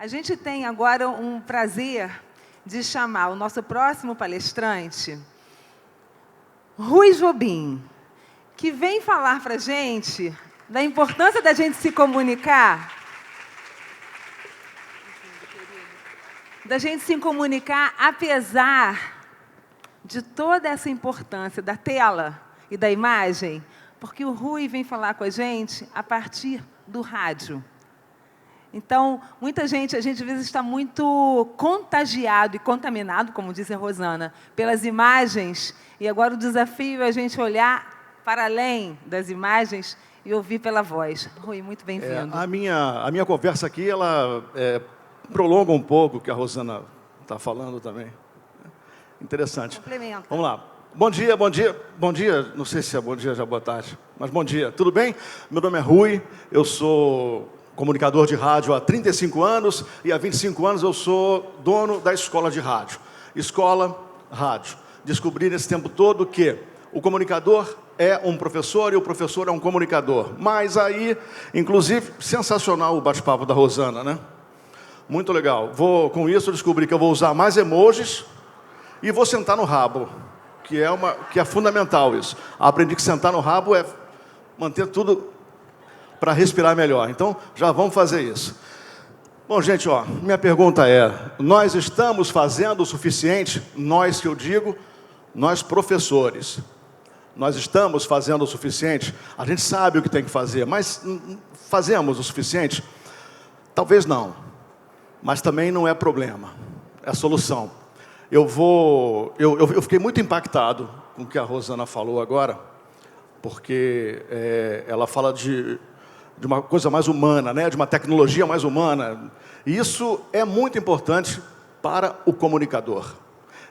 A gente tem agora um prazer de chamar o nosso próximo palestrante, Rui Jobim, que vem falar para a gente da importância da gente se comunicar, apesar de toda essa importância da tela e da imagem, porque o Rui vem falar com a gente a partir do rádio. Então, muita gente, a gente às vezes está muito contagiado e contaminado, como disse a Rosana, pelas imagens, e agora o desafio é a gente olhar para além das imagens e ouvir pela voz. Rui, muito bem-vindo. A minha conversa aqui, ela prolonga um pouco o que a Rosana está falando também. Interessante. Complementa. Vamos lá. Bom dia, bom dia, bom dia. Não sei se é bom dia, já é boa tarde, mas bom dia. Tudo bem? Meu nome é Rui, eu sou comunicador de rádio há 35 anos e há 25 anos eu sou dono da escola de rádio. Escola, rádio. Descobri nesse tempo todo que o comunicador é um professor e o professor é um comunicador. Mas aí, inclusive, sensacional o bate-papo da Rosana, né? Muito legal. Com isso, descobri que eu vou usar mais emojis e vou sentar no rabo, que é fundamental isso. Aprendi que sentar no rabo é manter tudo para respirar melhor. Então, já vamos fazer isso. Bom, gente, minha pergunta é, nós estamos fazendo o suficiente? Nós, que eu digo, nós professores. Nós estamos fazendo o suficiente? A gente sabe o que tem que fazer, mas fazemos o suficiente? Talvez não, mas também não é problema, é solução. Eu fiquei muito impactado com o que a Rosana falou agora, porque ela fala de uma coisa mais humana, né? De uma tecnologia mais humana. E isso é muito importante para o comunicador.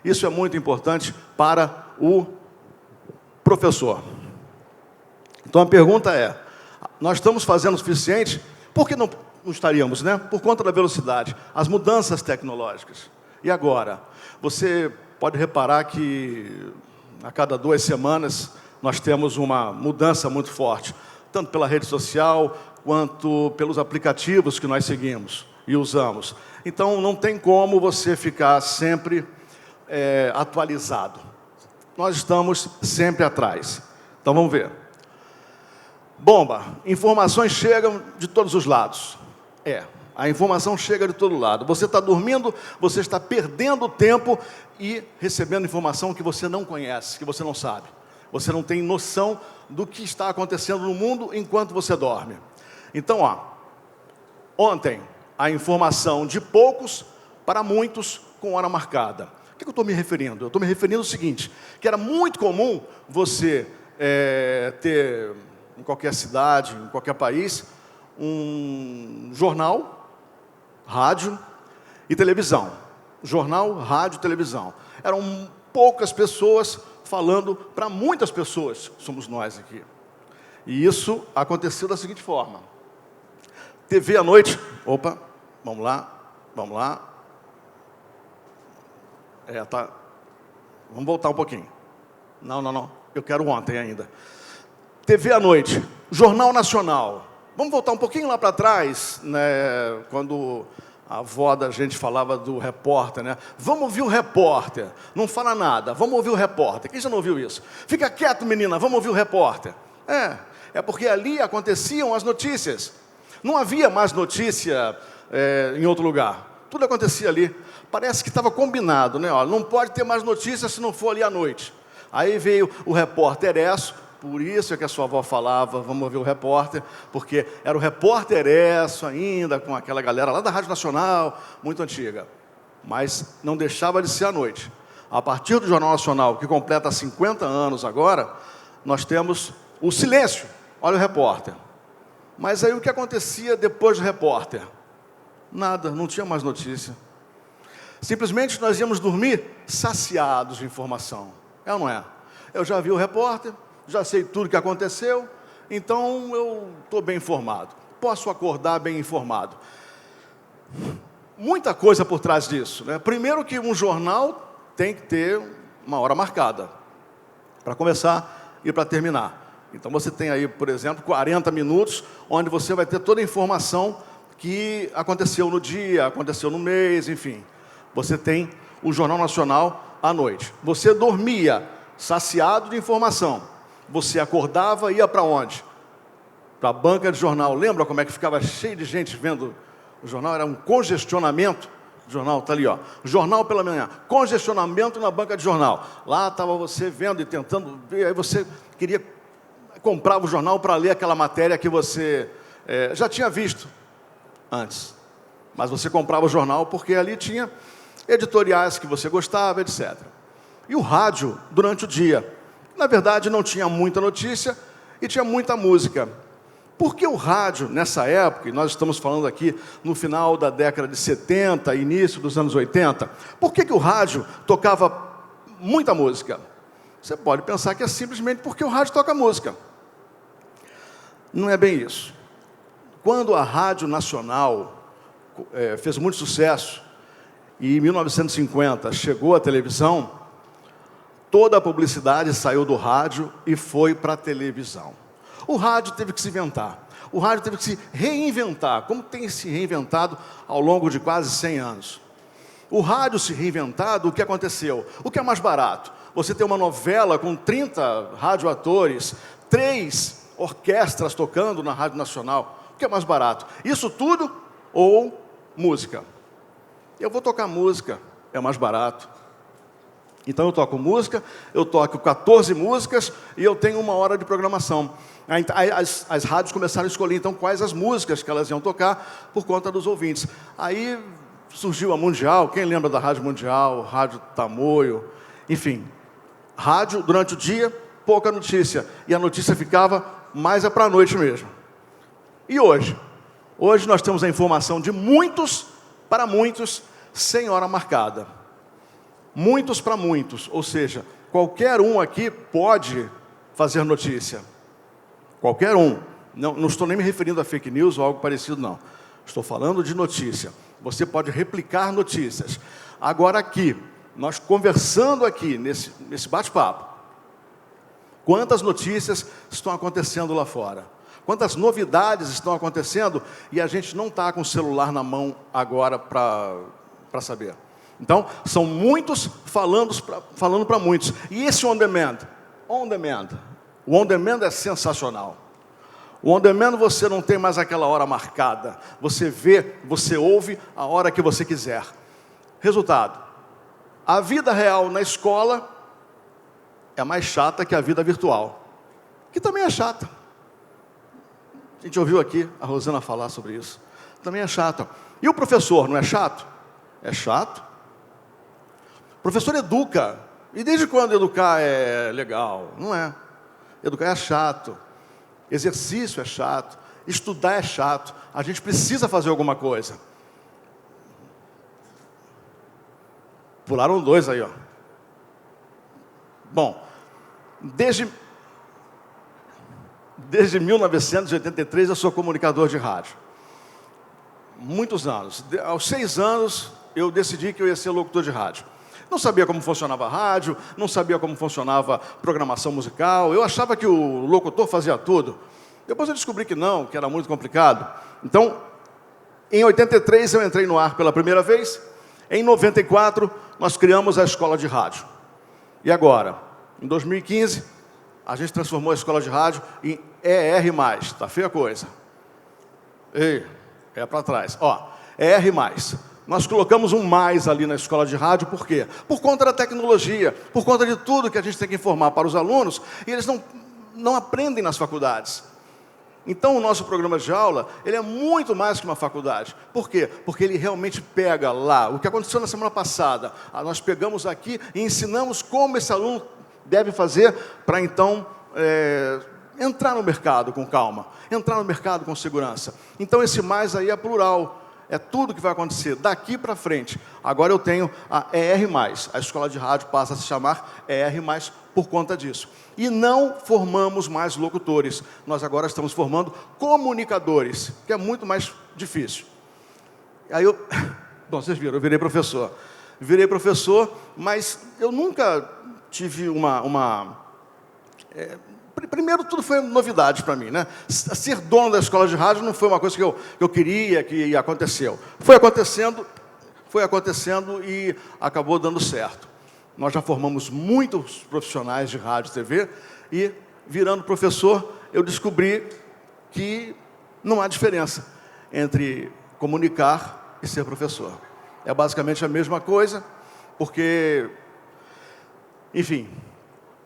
Isso é muito importante para o professor. Então a pergunta é, nós estamos fazendo o suficiente? Por que não estaríamos, né? Por conta da velocidade, as mudanças tecnológicas. E agora? Você pode reparar que a cada 2 semanas nós temos uma mudança muito forte, tanto pela rede social, quanto pelos aplicativos que nós seguimos e usamos. Então, não tem como você ficar sempre atualizado. Nós estamos sempre atrás. Então, vamos ver. Bomba. Informações chegam de todos os lados. A informação chega de todo lado. Você está dormindo, você está perdendo tempo e recebendo informação que você não conhece, que você não sabe. Você não tem noção do que está acontecendo no mundo enquanto você dorme. Então, ontem, a informação de poucos para muitos com hora marcada. O que eu estou me referindo? Eu estou me referindo ao seguinte, que era muito comum você ter, em qualquer cidade, em qualquer país, um jornal, rádio e televisão. Jornal, rádio e televisão. Eram poucas pessoas falando para muitas pessoas, somos nós aqui. E isso aconteceu da seguinte forma. TV à noite, vamos lá. Vamos voltar um pouquinho. Não, eu quero ontem ainda. TV à noite, Jornal Nacional. Vamos voltar um pouquinho lá para trás, né, quando a avó da gente falava do repórter, né? Vamos ouvir o repórter. Não fala nada, vamos ouvir o repórter. Quem já não ouviu isso? Fica quieto, menina, vamos ouvir o repórter. É porque ali aconteciam as notícias. Não havia mais notícia em outro lugar. Tudo acontecia ali. Parece que estava combinado, né? Não pode ter mais notícia se não for ali à noite. Aí veio o repórter Esso, por isso é que a sua avó falava, vamos ouvir o repórter, porque era o repórter Esso ainda, com aquela galera lá da Rádio Nacional, muito antiga. Mas não deixava de ser à noite. A partir do Jornal Nacional, que completa 50 anos agora, nós temos o silêncio. Olha o repórter. Mas aí o que acontecia depois do repórter? Nada, não tinha mais notícia. Simplesmente nós íamos dormir saciados de informação. É ou não é? Eu já vi o repórter, já sei tudo o que aconteceu, então eu estou bem informado. Posso acordar bem informado. Muita coisa por trás disso, né? Primeiro que um jornal tem que ter uma hora marcada, para começar e para terminar. Então você tem aí, por exemplo, 40 minutos, onde você vai ter toda a informação que aconteceu no dia, aconteceu no mês, enfim. Você tem o Jornal Nacional à noite. Você dormia saciado de informação. Você acordava e ia para onde? Para a banca de jornal. Lembra como é que ficava cheio de gente vendo o jornal? Era um congestionamento. O jornal está ali, ó. Jornal pela manhã. Congestionamento na banca de jornal. Lá estava você vendo e tentando ver. Aí você comprava o jornal para ler aquela matéria que você já tinha visto antes. Mas você comprava o jornal porque ali tinha editoriais que você gostava, etc. E o rádio, durante o dia, na verdade não tinha muita notícia e tinha muita música. Por que o rádio, nessa época, e nós estamos falando aqui no final da década de 70, início dos anos 80, por que o rádio tocava muita música? Você pode pensar que é simplesmente porque o rádio toca música. Não é bem isso. Quando a Rádio Nacional fez muito sucesso, e em 1950 chegou a televisão, toda a publicidade saiu do rádio e foi para a televisão. O rádio teve que se inventar. O rádio teve que se reinventar, como tem se reinventado ao longo de quase 100 anos. O rádio se reinventado, o que aconteceu? O que é mais barato? Você tem uma novela com 30 radioatores, 3 orquestras tocando na Rádio Nacional. O que é mais barato? Isso tudo ou música? Eu vou tocar música, é mais barato. Então eu toco música, eu toco 14 músicas e eu tenho 1 hora de programação. As rádios começaram a escolher então quais as músicas que elas iam tocar por conta dos ouvintes. Aí surgiu a Mundial, quem lembra da Rádio Mundial, Rádio Tamoio, enfim. Rádio durante o dia, pouca notícia. E a notícia ficava mais para a noite mesmo. E hoje? Hoje nós temos a informação de muitos para muitos, sem hora marcada. Muitos para muitos, ou seja, qualquer um aqui pode fazer notícia. Qualquer um. Não estou nem me referindo a fake news ou algo parecido, não. Estou falando de notícia. Você pode replicar notícias. Agora aqui, nós conversando aqui, nesse bate-papo, quantas notícias estão acontecendo lá fora? Quantas novidades estão acontecendo e a gente não está com o celular na mão agora para saber. Então, são muitos falando para muitos. E esse on demand? O on demand é sensacional. O on demand você não tem mais aquela hora marcada. Você vê, você ouve a hora que você quiser. Resultado, a vida real na escola é mais chata que a vida virtual, que também é chata. A gente ouviu aqui a Rosana falar sobre isso. Também é chata. E o professor, não é chato? É chato. O professor educa. E desde quando educar é legal? Não é. Educar é chato. Exercício é chato. Estudar é chato. A gente precisa fazer alguma coisa. Pularam 2 aí, ó. Bom, desde 1983 eu sou comunicador de rádio. Muitos anos. Aos 6 anos eu decidi que eu ia ser locutor de rádio. Não sabia como funcionava a rádio, não sabia como funcionava programação musical. Eu achava que o locutor fazia tudo. Depois eu descobri que não, que era muito complicado. Então, em 83 eu entrei no ar pela primeira vez. Em 94 nós criamos a escola de rádio. E agora, em 2015, a gente transformou a escola de rádio em ER+. Tá feia a coisa. Ei, é para trás. Ó, ER+. Nós colocamos um mais ali na escola de rádio, por quê? Por conta da tecnologia, por conta de tudo que a gente tem que informar para os alunos, e eles não aprendem nas faculdades. Então, o nosso programa de aula, ele é muito mais que uma faculdade. Por quê? Porque ele realmente pega lá. O que aconteceu na semana passada, nós pegamos aqui e ensinamos como esse aluno deve fazer para, então, entrar no mercado com calma, entrar no mercado com segurança. Então, esse mais aí é plural. É tudo que vai acontecer daqui para frente. Agora eu tenho a ER+. A escola de rádio passa a se chamar ER+, por conta disso. E não formamos mais locutores. Nós agora estamos formando comunicadores, que é muito mais difícil. Aí bom, vocês viram, eu virei professor. Virei professor, mas eu nunca tive Primeiro, tudo foi novidade para mim, né? Ser dono da escola de rádio não foi uma coisa que eu queria, que aconteceu. Foi acontecendo e acabou dando certo. Nós já formamos muitos profissionais de rádio e TV e, virando professor, eu descobri que não há diferença entre comunicar e ser professor. É basicamente a mesma coisa, porque, enfim,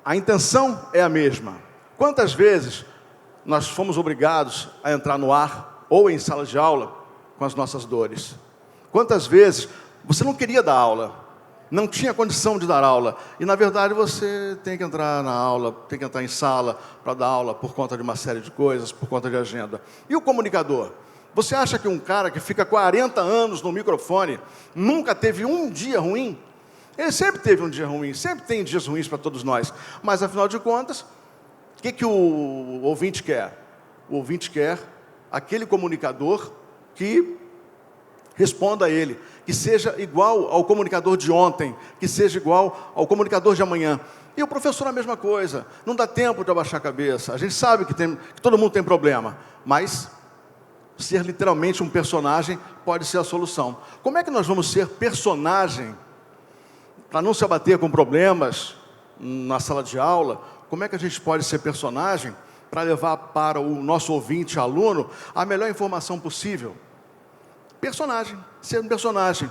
a intenção é a mesma. Quantas vezes nós fomos obrigados a entrar no ar ou em sala de aula com as nossas dores? Quantas vezes você não queria dar aula, não tinha condição de dar aula, e na verdade você tem que entrar na aula, tem que entrar em sala para dar aula por conta de uma série de coisas, por conta de agenda. E o comunicador? Você acha que um cara que fica 40 anos no microfone nunca teve um dia ruim? Ele sempre teve um dia ruim, sempre tem dias ruins para todos nós, mas afinal de contas, o que o ouvinte quer? O ouvinte quer aquele comunicador que responda a ele, que seja igual ao comunicador de ontem, que seja igual ao comunicador de amanhã. E o professor a mesma coisa, não dá tempo de abaixar a cabeça. A gente sabe que todo mundo tem problema, mas ser literalmente um personagem pode ser a solução. Como é que nós vamos ser personagem para não se abater com problemas na sala de aula? Como é que a gente pode ser personagem para levar para o nosso ouvinte, aluno, a melhor informação possível? Personagem, ser um personagem.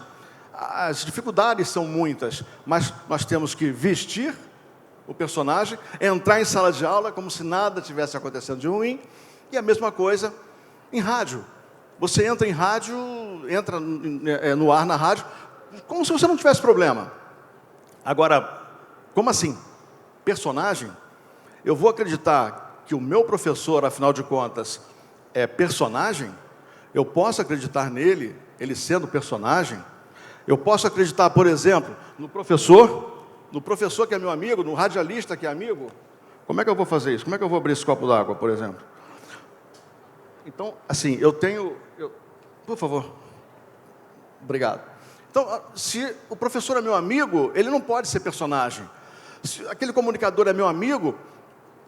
As dificuldades são muitas, mas nós temos que vestir o personagem, entrar em sala de aula como se nada tivesse acontecendo de ruim, e a mesma coisa em rádio. Você entra em rádio, entra no ar na rádio, como se você não tivesse problema. Agora, como assim? Personagem? Eu vou acreditar que o meu professor, afinal de contas, é personagem? Eu posso acreditar nele, ele sendo personagem? Eu posso acreditar, por exemplo, no professor que é meu amigo, no radialista que é amigo? Como é que eu vou fazer isso? Como é que eu vou abrir esse copo d'água, por exemplo? Então, assim, por favor. Obrigado. Então, se o professor é meu amigo, ele não pode ser personagem. Se aquele comunicador é meu amigo,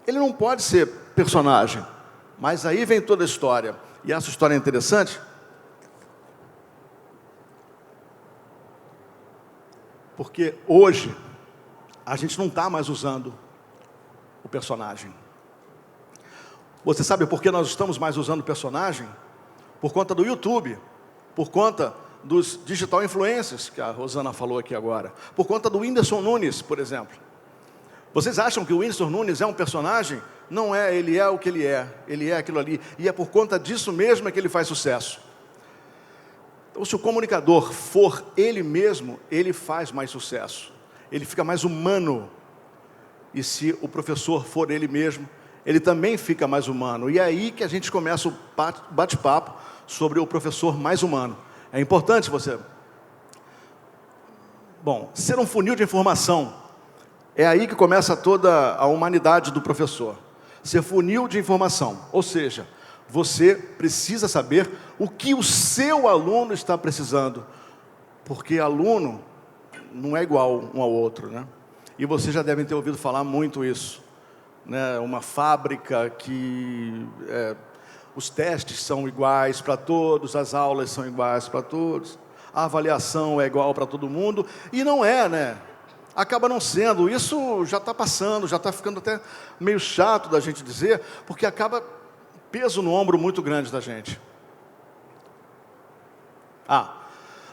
ele não pode ser personagem. Mas aí vem toda a história. E essa história é interessante, porque hoje a gente não está mais usando o personagem. Você sabe por que nós estamos mais usando o personagem? Por conta do YouTube, por conta dos digital influencers, que a Rosana falou aqui agora, por conta do Whindersson Nunes, por exemplo. Vocês acham que o Whindersson Nunes é um personagem? Não é, ele é o que ele é aquilo ali, e é por conta disso mesmo que ele faz sucesso. Então, se o comunicador for ele mesmo, ele faz mais sucesso, ele fica mais humano. E se o professor for ele mesmo, ele também fica mais humano. E é aí que a gente começa o bate-papo sobre o professor mais humano. É importante você... Bom, ser um funil de informação, é aí que começa toda a humanidade do professor. Ser funil de informação, ou seja, você precisa saber o que o seu aluno está precisando, porque aluno não é igual um ao outro, né? E vocês já devem ter ouvido falar muito isso, né? Uma fábrica que os testes são iguais para todos, as aulas são iguais para todos, a avaliação é igual para todo mundo, e não é, né? Acaba não sendo. Isso já está passando, já está ficando até meio chato da gente dizer, porque acaba peso no ombro muito grande da gente.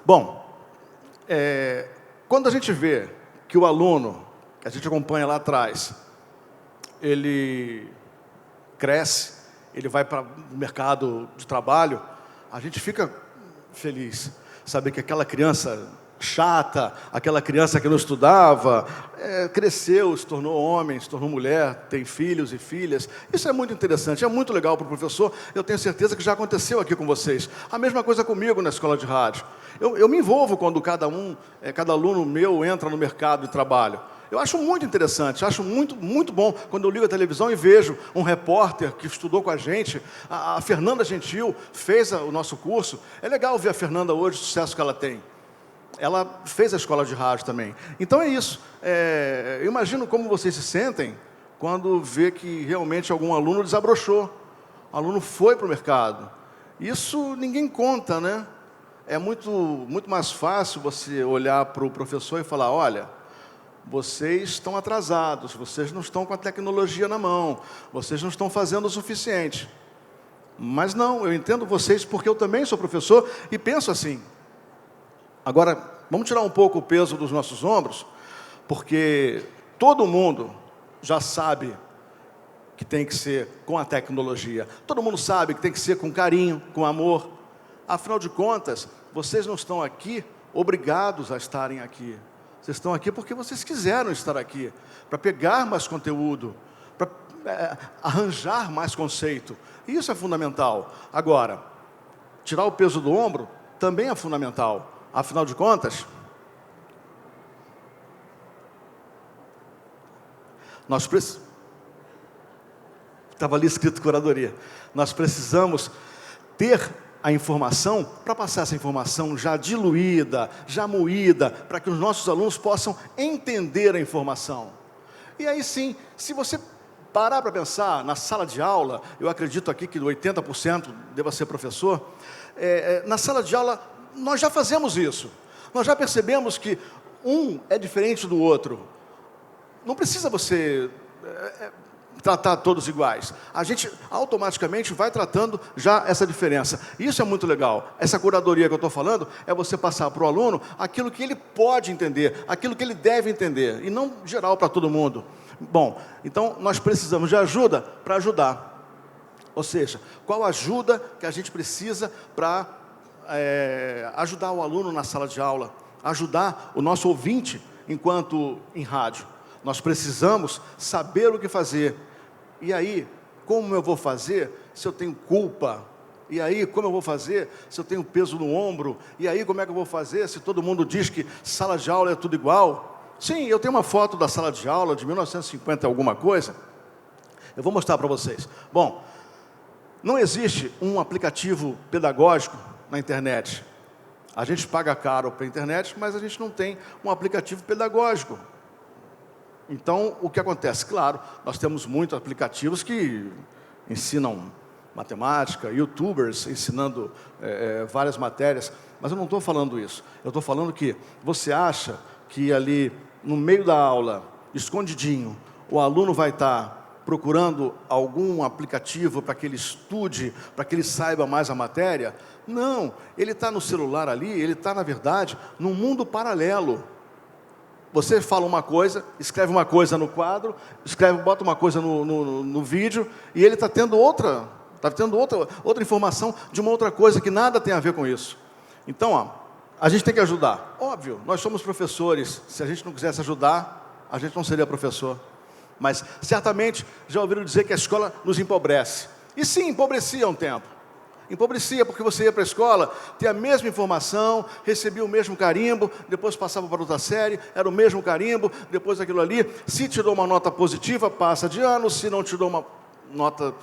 Bom, quando a gente vê que o aluno, que a gente acompanha lá atrás, ele cresce, ele vai para o mercado de trabalho, a gente fica feliz. Saber que aquela criança chata, aquela criança que não estudava, cresceu, se tornou homem, se tornou mulher, tem filhos e filhas. Isso é muito interessante, é muito legal para o professor. Eu tenho certeza que já aconteceu aqui com vocês. A mesma coisa comigo na escola de rádio. Eu me envolvo quando cada aluno meu entra no mercado de trabalho. Eu acho muito interessante, acho muito, muito bom quando eu ligo a televisão e vejo um repórter que estudou com a gente, a Fernanda Gentil, fez o nosso curso. É legal ver a Fernanda hoje, o sucesso que ela tem. Ela fez a escola de rádio também. Então é isso. Eu imagino como vocês se sentem quando vê que realmente algum aluno desabrochou, o aluno foi para o mercado. Isso ninguém conta, né? É muito mais fácil você olhar para o professor e falar, olha, vocês estão atrasados, vocês não estão com a tecnologia na mão, vocês não estão fazendo o suficiente. Mas não, eu entendo vocês porque eu também sou professor e penso assim. Agora, vamos tirar um pouco o peso dos nossos ombros, porque todo mundo já sabe que tem que ser com a tecnologia. Todo mundo sabe que tem que ser com carinho, com amor. Afinal de contas, vocês não estão aqui obrigados a estarem aqui. Vocês estão aqui porque vocês quiseram estar aqui, para pegar mais conteúdo, para arranjar mais conceito. Isso é fundamental. Agora, tirar o peso do ombro também é fundamental. Afinal de contas, nós precisamos... Estava ali escrito curadoria. Nós precisamos ter a informação para passar essa informação já diluída, já moída, para que os nossos alunos possam entender a informação. E aí sim, se você parar para pensar na sala de aula, eu acredito aqui que 80% deva ser professor, na sala de aula nós já fazemos isso. Nós já percebemos que um é diferente do outro. Não precisa você tratar todos iguais. A gente automaticamente vai tratando já essa diferença. Isso é muito legal. Essa curadoria que eu estou falando é você passar para o aluno aquilo que ele pode entender, aquilo que ele deve entender, e não geral para todo mundo. Bom, então nós precisamos de ajuda para ajudar. Ou seja, qual ajuda que a gente precisa para ajudar o aluno na sala de aula, ajudar o nosso ouvinte enquanto em rádio. Nós precisamos saber o que fazer. E aí, como eu vou fazer se eu tenho culpa? E aí, como eu vou fazer se eu tenho peso no ombro? E aí, como é que eu vou fazer se todo mundo diz que sala de aula é tudo igual? Sim, eu tenho uma foto da sala de aula de 1950 alguma coisa. Eu vou mostrar para vocês. Bom, não existe um aplicativo pedagógico na internet. A gente paga caro para a internet, mas a gente não tem um aplicativo pedagógico. Então, o que acontece? Claro, nós temos muitos aplicativos que ensinam matemática, youtubers ensinando várias matérias, mas eu não estou falando isso. Eu estou falando que você acha que ali, no meio da aula, escondidinho, o aluno vai estar procurando algum aplicativo para que ele estude, para que ele saiba mais a matéria? Não, ele está no celular ali, ele está, na verdade, num mundo paralelo. Você fala uma coisa, escreve uma coisa no quadro, bota uma coisa no vídeo, e ele está tendo outra informação de uma outra coisa que nada tem a ver com isso. Então, a gente tem que ajudar. Óbvio, nós somos professores, se a gente não quisesse ajudar, a gente não seria professor. Mas, certamente, já ouviram dizer que a escola nos empobrece. E sim, empobrecia um tempo. Empobrecia porque você ia para a escola, tinha a mesma informação, recebia o mesmo carimbo, depois passava para outra série, era o mesmo carimbo, depois aquilo ali. Se tirou uma nota positiva, passa de ano. Se não tirou uma nota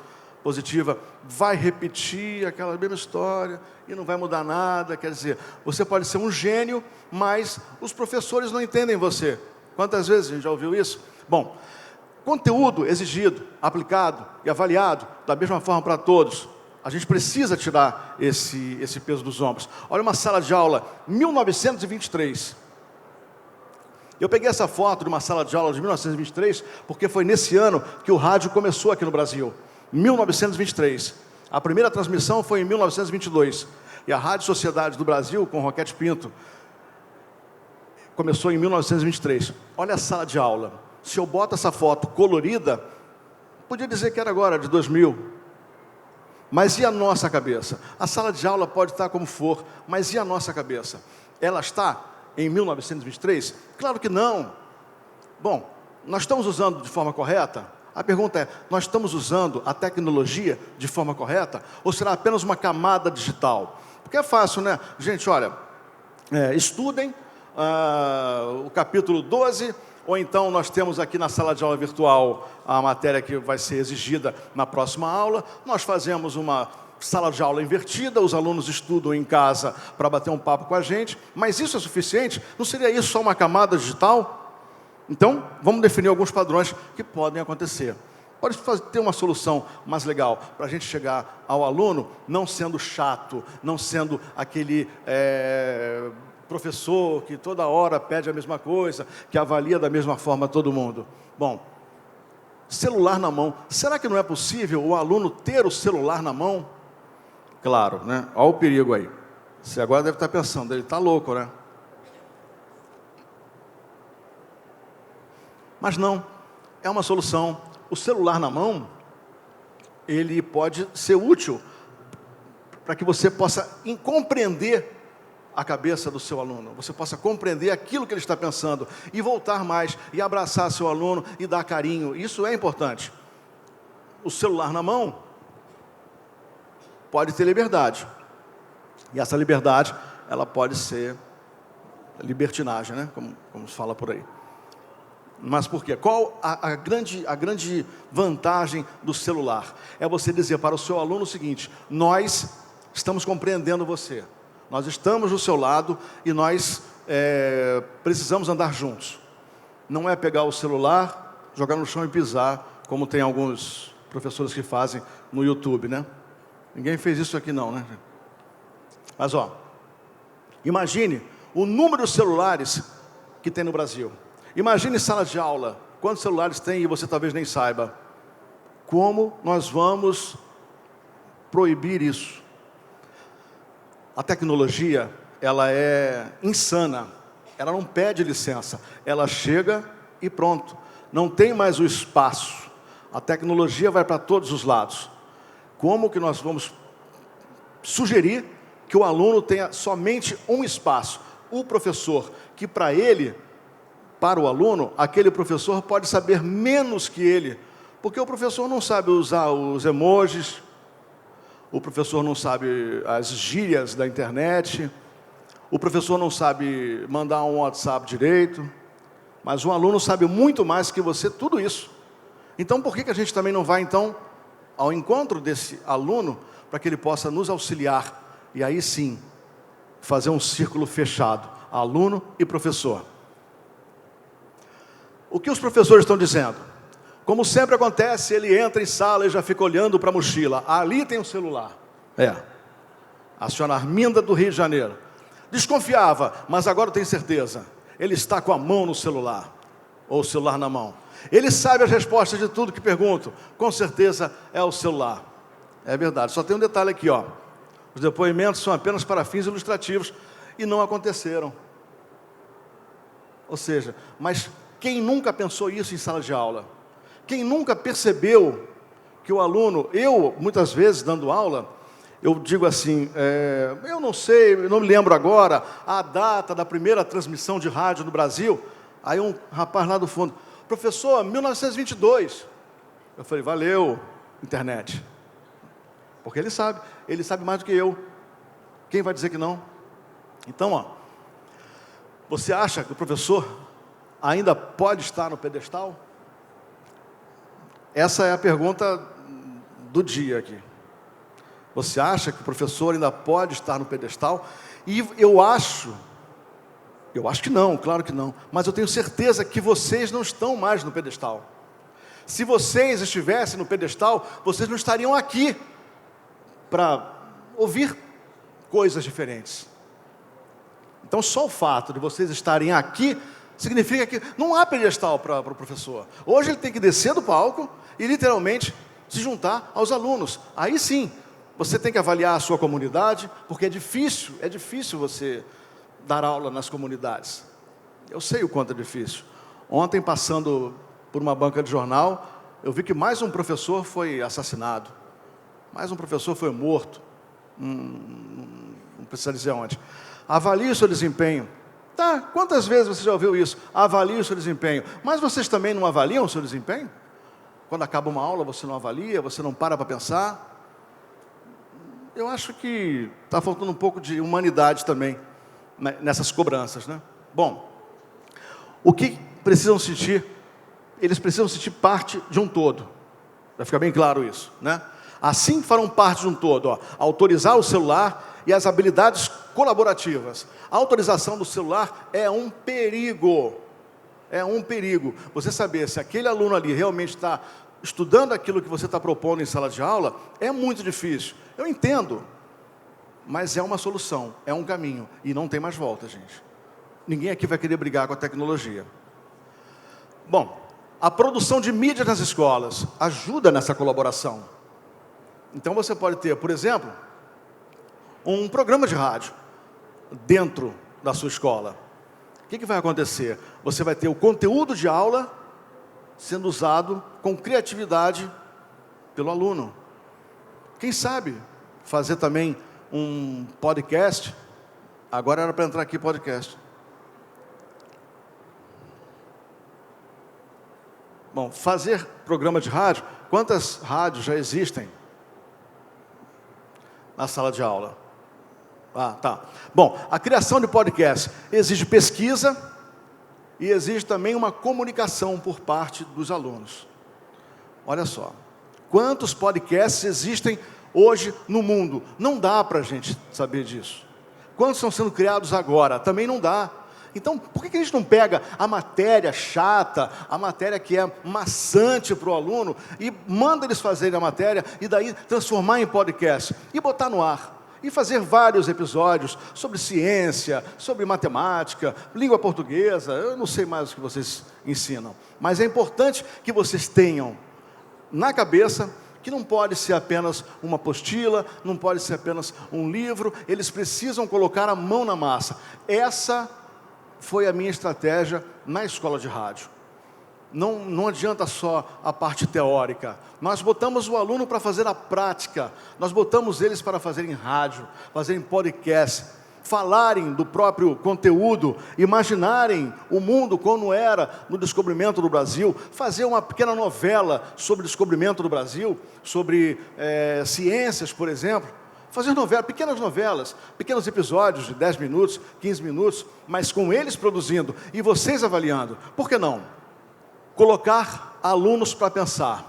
positiva, vai repetir aquela mesma história e não vai mudar nada. Quer dizer, você pode ser um gênio, mas os professores não entendem você. Quantas vezes a gente já ouviu isso? Bom, conteúdo exigido, aplicado e avaliado da mesma forma para todos. A gente precisa tirar esse peso dos ombros. Olha uma sala de aula, 1923. Eu peguei essa foto de uma sala de aula de 1923, porque foi nesse ano que o rádio começou aqui no Brasil. 1923. A primeira transmissão foi em 1922. E a Rádio Sociedade do Brasil, com Roquete Pinto, começou em 1923. Olha a sala de aula. Se eu boto essa foto colorida, podia dizer que era agora, de 2000. Mas e a nossa cabeça? A sala de aula pode estar como for, mas e a nossa cabeça? Ela está em 1923? Claro que não. Bom, nós estamos usando de forma correta? A pergunta é, nós estamos usando a tecnologia de forma correta? Ou será apenas uma camada digital? Porque é fácil, né? Gente, olha, estudem o capítulo 12, ou então nós temos aqui na sala de aula virtual a matéria que vai ser exigida na próxima aula. Nós fazemos uma sala de aula invertida, os alunos estudam em casa para bater um papo com a gente. Mas isso é suficiente? Não seria isso só uma camada digital? Então, vamos definir alguns padrões que podem acontecer. Pode ter uma solução mais legal para a gente chegar ao aluno não sendo chato, não sendo aquele professor que toda hora pede a mesma coisa, que avalia da mesma forma todo mundo. Bom, celular na mão. Será que não é possível o aluno ter o celular na mão? Claro, né? Olha o perigo aí. Você agora deve estar pensando, ele está louco, né? Mas não, é uma solução. O celular na mão, ele pode ser útil para que você possa compreender a cabeça do seu aluno, você possa compreender aquilo que ele está pensando e voltar mais, e abraçar seu aluno e dar carinho. Isso é importante. O celular na mão pode ter liberdade. E essa liberdade, ela pode ser libertinagem, né? Como se fala por aí. Mas por quê? Qual a grande vantagem do celular? É você dizer para o seu aluno o seguinte: nós estamos compreendendo você, nós estamos do seu lado e nós precisamos andar juntos. Não é pegar o celular, jogar no chão e pisar, como tem alguns professores que fazem no YouTube, né? Ninguém fez isso aqui não, né? Mas ó, imagine o número de celulares que tem no Brasil. Imagine sala de aula, quantos celulares tem e você talvez nem saiba. Como nós vamos proibir isso? A tecnologia, ela é insana, ela não pede licença, ela chega e pronto. Não tem mais o espaço, a tecnologia vai para todos os lados. Como que nós vamos sugerir que o aluno tenha somente um espaço? O professor, que para o aluno, aquele professor pode saber menos que ele, porque o professor não sabe usar os emojis, o professor não sabe as gírias da internet, o professor não sabe mandar um WhatsApp direito, mas o aluno sabe muito mais que você tudo isso. Então, por que a gente também não vai, então, ao encontro desse aluno, para que ele possa nos auxiliar, e aí sim, fazer um círculo fechado, aluno e professor. O que os professores estão dizendo? Como sempre acontece, ele entra em sala e já fica olhando para a mochila. Ali tem um celular. A senhora Arminda do Rio de Janeiro. Desconfiava, mas agora tem certeza. Ele está com a mão no celular, ou o celular na mão. Ele sabe as respostas de tudo que pergunto. Com certeza é o celular. É verdade. Só tem um detalhe aqui, ó. Os depoimentos são apenas para fins ilustrativos e não aconteceram. Ou seja, mas quem nunca pensou isso em sala de aula? Quem nunca percebeu que o aluno, eu muitas vezes dando aula, eu digo assim, eu não sei, eu não me lembro agora a data da primeira transmissão de rádio no Brasil. Aí um rapaz lá do fundo, professor, 1922. Eu falei, valeu, internet. Porque ele sabe mais do que eu. Quem vai dizer que não? Então, ó, você acha que o professor ainda pode estar no pedestal? Essa é a pergunta do dia aqui. Você acha que o professor ainda pode estar no pedestal? E eu acho que não, claro que não. Mas eu tenho certeza que vocês não estão mais no pedestal. Se vocês estivessem no pedestal, vocês não estariam aqui para ouvir coisas diferentes. Então, só o fato de vocês estarem aqui significa que não há pedestal para o professor. Hoje ele tem que descer do palco e literalmente se juntar aos alunos. Aí sim, você tem que avaliar a sua comunidade, porque é difícil você dar aula nas comunidades. Eu sei o quanto é difícil. Ontem, passando por uma banca de jornal, eu vi que mais um professor foi assassinado. Mais um professor foi morto. Não precisa dizer onde. Avalie o seu desempenho. Tá, quantas vezes você já ouviu isso? Avalie o seu desempenho. Mas vocês também não avaliam o seu desempenho? Quando acaba uma aula, você não avalia, você não para pensar? Eu acho que está faltando um pouco de humanidade também nessas cobranças, né? Bom, o que precisam sentir? Eles precisam sentir parte de um todo. Vai ficar bem claro isso, né? Assim farão parte de um todo, ó, autorizar o celular e as habilidades colaborativas. A autorização do celular é um perigo. É um perigo. Você saber se aquele aluno ali realmente está estudando aquilo que você está propondo em sala de aula, é muito difícil. Eu entendo, mas é uma solução, é um caminho. E não tem mais volta, gente. Ninguém aqui vai querer brigar com a tecnologia. Bom, a produção de mídias nas escolas ajuda nessa colaboração. Então você pode ter, por exemplo, um programa de rádio dentro da sua escola. O que vai acontecer? Você vai ter o conteúdo de aula sendo usado com criatividade pelo aluno. Quem sabe fazer também um podcast? Agora era para entrar aqui podcast. Bom, fazer programa de rádio, quantas rádios já existem na sala de aula? Ah, tá. Bom, a criação de podcast exige pesquisa e exige também uma comunicação por parte dos alunos. Olha só, quantos podcasts existem hoje no mundo? Não dá para a gente saber disso. Quantos estão sendo criados agora? Também não dá. Então, por que a gente não pega a matéria chata, a matéria que é maçante para o aluno, e manda eles fazerem a matéria, e daí transformar em podcast, e botar no ar, e fazer vários episódios sobre ciência, sobre matemática, língua portuguesa, eu não sei mais o que vocês ensinam, mas é importante que vocês tenham na cabeça que não pode ser apenas uma apostila, não pode ser apenas um livro, eles precisam colocar a mão na massa. Essa foi a minha estratégia na escola de rádio. Não adianta só a parte teórica. Nós botamos o aluno para fazer a prática. Nós botamos eles para fazerem rádio, fazerem podcast, falarem do próprio conteúdo, imaginarem o mundo como era no descobrimento do Brasil, fazer uma pequena novela sobre o descobrimento do Brasil, sobre ciências, por exemplo. Fazer novela, pequenas novelas, pequenos episódios de 10 minutos, 15 minutos, mas com eles produzindo e vocês avaliando. Por que não? Colocar alunos para pensar.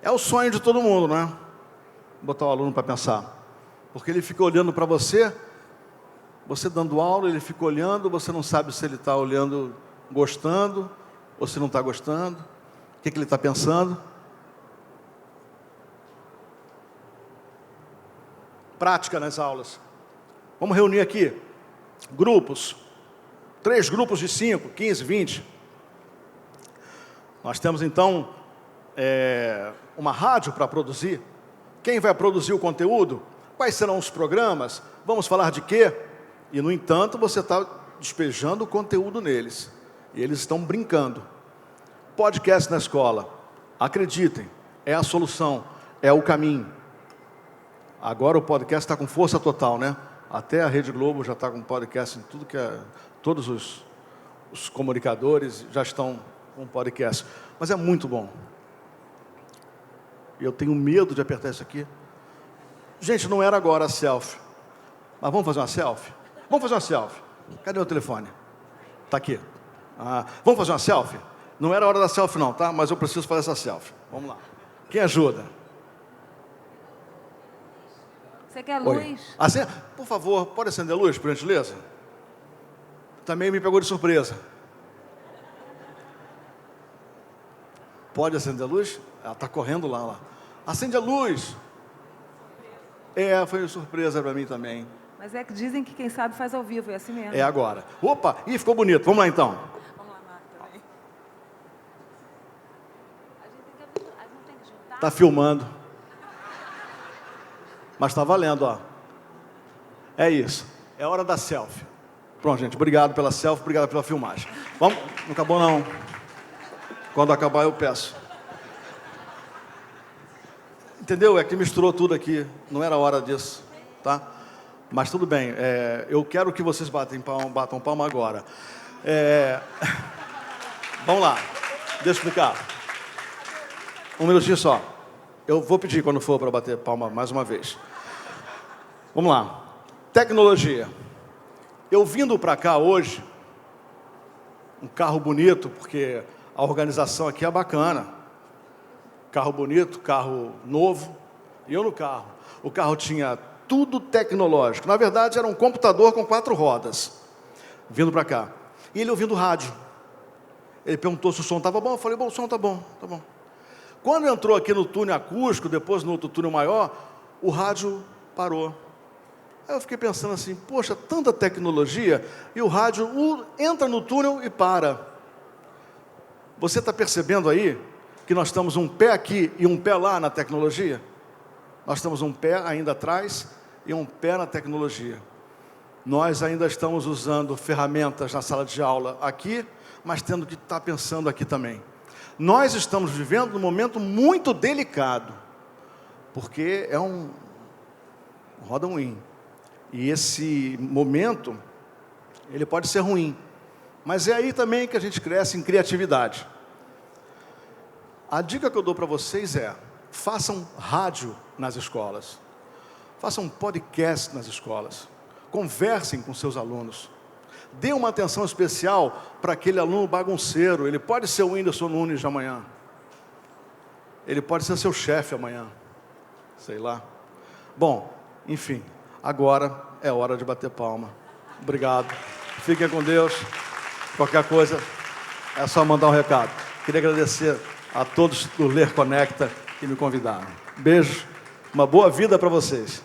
É o sonho de todo mundo, né? Botar o aluno para pensar. Porque ele fica olhando para você, você dando aula, ele fica olhando, você não sabe se ele está olhando, gostando, ou se não está gostando. O que ele está pensando? Prática nas aulas. Vamos reunir aqui grupos, 3 grupos de 5, 15, 20. Nós temos então uma rádio para produzir. Quem vai produzir o conteúdo? Quais serão os programas? Vamos falar de quê? E no entanto você está despejando o conteúdo neles. E eles estão brincando. Podcast na escola. Acreditem, é a solução, é o caminho. Agora o podcast está com força total, né? Até a Rede Globo já está com podcast em tudo que é... Todos os comunicadores já estão com podcast. Mas é muito bom. Eu tenho medo de apertar isso aqui. Gente, não era agora a selfie. Mas vamos fazer uma selfie? Vamos fazer uma selfie. Cadê o telefone? Está aqui. Vamos fazer uma selfie? Não era a hora da selfie não, tá? Mas eu preciso fazer essa selfie. Vamos lá. Quem ajuda? Você quer luz? Por favor, pode acender a luz, por gentileza? Também me pegou de surpresa. Pode acender a luz? Ela está correndo lá. Acende a luz. Foi surpresa para mim também. Mas é que dizem que quem sabe faz ao vivo, é assim mesmo. É agora. Opa, ficou bonito. Vamos lá então. Vamos lá, Marta, também. A gente tem que juntar. Está filmando. Mas está valendo, ó. É isso. É hora da selfie. Pronto, gente. Obrigado pela selfie, obrigado pela filmagem. Vamos? Não acabou não. Quando acabar eu peço. Entendeu? É que misturou tudo aqui. Não era hora disso, tá? Mas tudo bem. Eu quero que vocês batam palma agora. Vamos lá. Deixa eu explicar. Um minutinho só. Eu vou pedir quando for para bater palma mais uma vez. Vamos lá. Tecnologia. Eu vindo para cá hoje, um carro bonito, porque a organização aqui é bacana. Carro bonito, carro novo. E eu no carro. O carro tinha tudo tecnológico. Na verdade, era um computador com 4 rodas. Vindo para cá. E ele ouvindo rádio. Ele perguntou se o som estava bom, eu falei, bom, o som está bom, tá bom. Quando entrou aqui no túnel acústico, depois no outro túnel maior, o rádio parou. Aí eu fiquei pensando assim, poxa, tanta tecnologia, e o rádio entra no túnel e para. Você está percebendo aí que nós estamos um pé aqui e um pé lá na tecnologia? Nós estamos um pé ainda atrás e um pé na tecnologia. Nós ainda estamos usando ferramentas na sala de aula aqui, mas tendo que estar pensando aqui também. Nós estamos vivendo um momento muito delicado, porque é um roda ruim. E esse momento, ele pode ser ruim, mas é aí também que a gente cresce em criatividade. A dica que eu dou para vocês é, façam rádio nas escolas, façam podcast nas escolas, conversem com seus alunos, dê uma atenção especial para aquele aluno bagunceiro. Ele pode ser o Whindersson Nunes de amanhã, ele pode ser seu chefe amanhã, sei lá. Bom, enfim, agora é hora de bater palma. Obrigado, fiquem com Deus. Qualquer coisa, é só mandar um recado. Queria agradecer a todos do Ler Conecta que me convidaram. Beijo, uma boa vida para vocês.